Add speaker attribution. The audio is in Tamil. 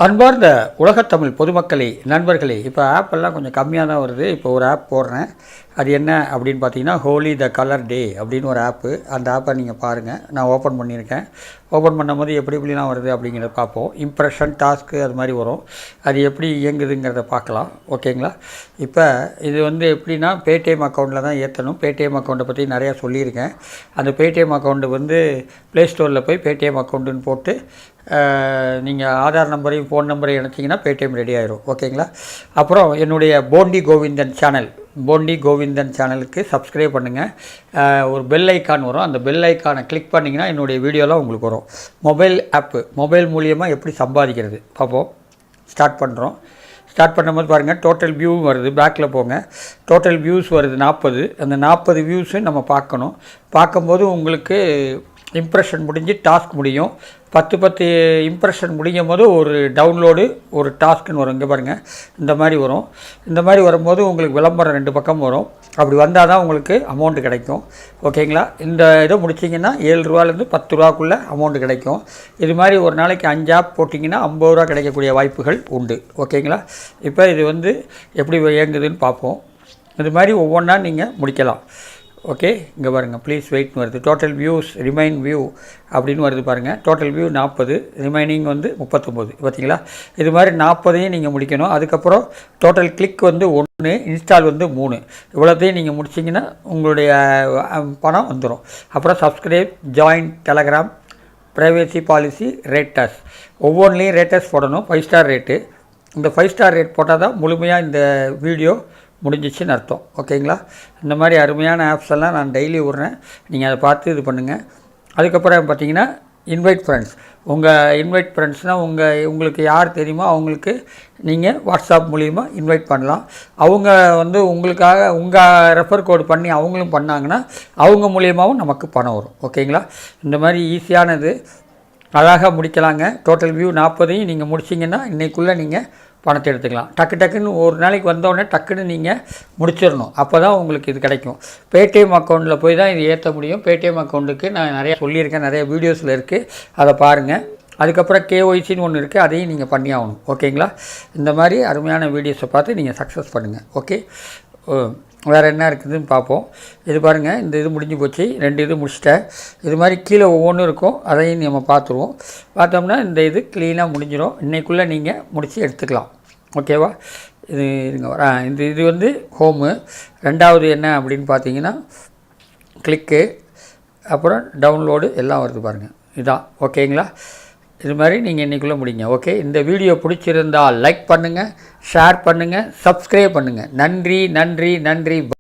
Speaker 1: அன்பார்ந்த உலகத்தமிழ் பொதுமக்களே, நண்பர்களே, இப்போ ஆப்பெல்லாம் கொஞ்சம் கம்மியாக தான் வருது. இப்போ ஒரு ஆப் போடுறேன். அது என்ன அப்படின்னு பார்த்தீங்கன்னா, ஹோலி த கலர் டே அப்படின்னு ஒரு ஆப்பு. அந்த ஆப்பை நீங்கள் பாருங்கள். நான் ஓப்பன் பண்ணியிருக்கேன். ஓப்பன் பண்ணும்போது எப்படிலாம் வருது அப்படிங்கிறத பார்ப்போம். இம்ப்ரெஷன், டாஸ்க்கு அது மாதிரி வரும். அது எப்படி இயங்குதுங்கிறத பார்க்கலாம். ஓகேங்களா? இப்போ இது எப்படின்னா, பேடிஎம் அக்கௌண்ட்டில் தான் ஏற்றணும். பேடிஎம் அக்கௌண்ட்டை பற்றி நிறையா சொல்லியிருக்கேன். அந்த பேடிஎம் அக்கௌண்ட்டு ப்ளேஸ்டோரில் போய் பேடிஎம் அக்கௌண்ட்டுன்னு போட்டு நீங்கள் ஆதார் நம்பரையும் ஃபோன் நம்பரையும் இணைச்சிங்கன்னா பேடிஎம் ரெடி ஆயிரும். ஓகேங்களா? அப்புறம் என்னுடைய போண்டி கோவிந்தன் சேனலுக்கு சப்ஸ்கிரைப் பண்ணுங்கள். ஒரு பெல் ஐக்கான் வரும். அந்த பெல் ஐக்கானை கிளிக் பண்ணிங்கன்னா என்னுடைய வீடியோலாம் உங்களுக்கு வரும். மொபைல் மூலியமாக எப்படி சம்பாதிக்கிறது பார்ப்போம். ஸ்டார்ட் பண்ணும்போது பாருங்கள், டோட்டல் வியூ வருது. பேக்கில் போங்க. டோட்டல் வியூஸ் வருது 40. அந்த 40 வியூஸும் நம்ம பார்க்கணும். பார்க்கும்போது உங்களுக்கு இம்ப்ரெஷன் முடிஞ்சு டாஸ்க் முடியும். 10 இம்ப்ரெஷன் முடியும் போது ஒரு டவுன்லோடு, ஒரு டாஸ்க்குன்னு வரும். இங்கே பாருங்கள், இந்த மாதிரி வரும். இந்த மாதிரி வரும்போது உங்களுக்கு விளம்பரம் 2 பக்கம் வரும். அப்படி வந்தால் தான் உங்களுக்கு அமௌண்ட்டு கிடைக்கும். ஓகேங்களா? இந்த இதை முடிச்சிங்கன்னா 7 ரூபாலேருந்து 10 ரூபாக்குள்ளே அமௌண்ட்டு கிடைக்கும். இது மாதிரி ஒரு நாளைக்கு 5 ஆப் போட்டிங்கன்னா 50 ரூபா கிடைக்கக்கூடிய வாய்ப்புகள் உண்டு. ஓகேங்களா? இப்போ இது எப்படி இயங்குதுன்னு பார்ப்போம். இது மாதிரி ஒவ்வொன்றா நீங்கள் முடிக்கலாம். ஓகே, இங்கே பாருங்கள், ப்ளீஸ் வெயிட்னு வருது. டோட்டல் வியூஸ், ரிமைன் வியூ அப்படின்னு வருது பாருங்கள். Total view 40, remaining 39. பார்த்தீங்களா? இது மாதிரி 40ஐயும் நீங்கள் முடிக்கணும். அதுக்கப்புறம் டோட்டல் கிளிக் 1, இன்ஸ்டால் 3. இவ்வளோத்தையும் நீங்கள் முடிச்சிங்கன்னா உங்களுடைய பணம் வந்துடும். அப்புறம் subscribe, join Telegram, privacy policy, rates, ஒவ்வொன்றிலையும் ரேட்டஸ் போடணும். 5 ஸ்டார் ரேட்டு. இந்த 5 ஸ்டார் ரேட் போட்டால் தான் முழுமையாக இந்த வீடியோ முடிஞ்சிச்சுன்னு அர்த்தம். ஓகேங்களா? இந்த மாதிரி அருமையான ஆப்ஸ் எல்லாம் நான் டெய்லி விட்றேன். நீங்கள் அதை பார்த்து இது பண்ணுங்கள். அதுக்கப்புறம் பார்த்தீங்கன்னா, இன்வைட் ஃப்ரெண்ட்ஸ்னால் உங்களுக்கு யார் தெரியுமோ அவங்களுக்கு நீங்கள் வாட்ஸ்அப் மூலிமா இன்வைட் பண்ணலாம். அவங்க உங்களுக்காக உங்கள் ரெஃபர் கோடு பண்ணி அவங்களும் பண்ணாங்கன்னா அவங்க மூலியமாகவும் நமக்கு பணம் வரும். ஓகேங்களா? இந்த மாதிரி ஈஸியானது, அழகாக முடிக்கலாங்க. டோட்டல் வியூ 40ஐயும் நீங்கள் முடிச்சிங்கன்னா இன்றைக்குள்ளே நீங்கள் பணத்தை எடுத்துக்கலாம். டக்குன்னு ஒரு நாளைக்கு வந்தோடனே டக்குன்னு நீங்கள் முடிச்சிடணும். அப்போ தான் உங்களுக்கு இது கிடைக்கும். பேடிஎம் அக்கௌண்ட்டில் போய் தான் இது ஏற்ற முடியும். பேடிஎம் அக்கௌண்ட்டுக்கு நான் நிறையா சொல்லியிருக்கேன், நிறைய வீடியோஸில் இருக்குது, அதை பாருங்கள். அதுக்கப்புறம் கேஒய்சின்னு ஒன்று இருக்குது, அதையும் நீங்கள் பண்ணி ஆகணும். ஓகேங்களா? இந்த மாதிரி அருமையான வீடியோஸை பார்த்து நீங்கள் சக்ஸஸ் பண்ணுங்கள். ஓகே, வேறு என்ன இருக்குதுன்னு பார்ப்போம். இது பாருங்கள், இந்த இது முடிஞ்சு போச்சு. 2 இது முடிச்சிட்டேன். இது மாதிரி கீழே ஒவ்வொன்றும் இருக்கும், அதையும் நம்ம பார்த்துருவோம். பார்த்தோம்னா இந்த இது க்ளீனாக முடிஞ்சிடும். இன்றைக்குள்ளே நீங்கள் முடித்து எடுத்துக்கலாம். ஓகேவா? இது ஹோமு. ரெண்டாவது என்ன அப்படின்னு பார்த்தீங்கன்னா, கிளிக்கு, அப்புறம் டவுன்லோடு எல்லாம் வருது பாருங்கள். இதான். ஓகேங்களா? இது மாதிரி நீங்கள் இன்றைக்குள்ளே முடிங்க. ஓகே, இந்த வீடியோ பிடிச்சிருந்தால் லைக் பண்ணுங்கள், ஷேர் பண்ணுங்கள், சப்ஸ்கிரைப் பண்ணுங்கள். நன்றி.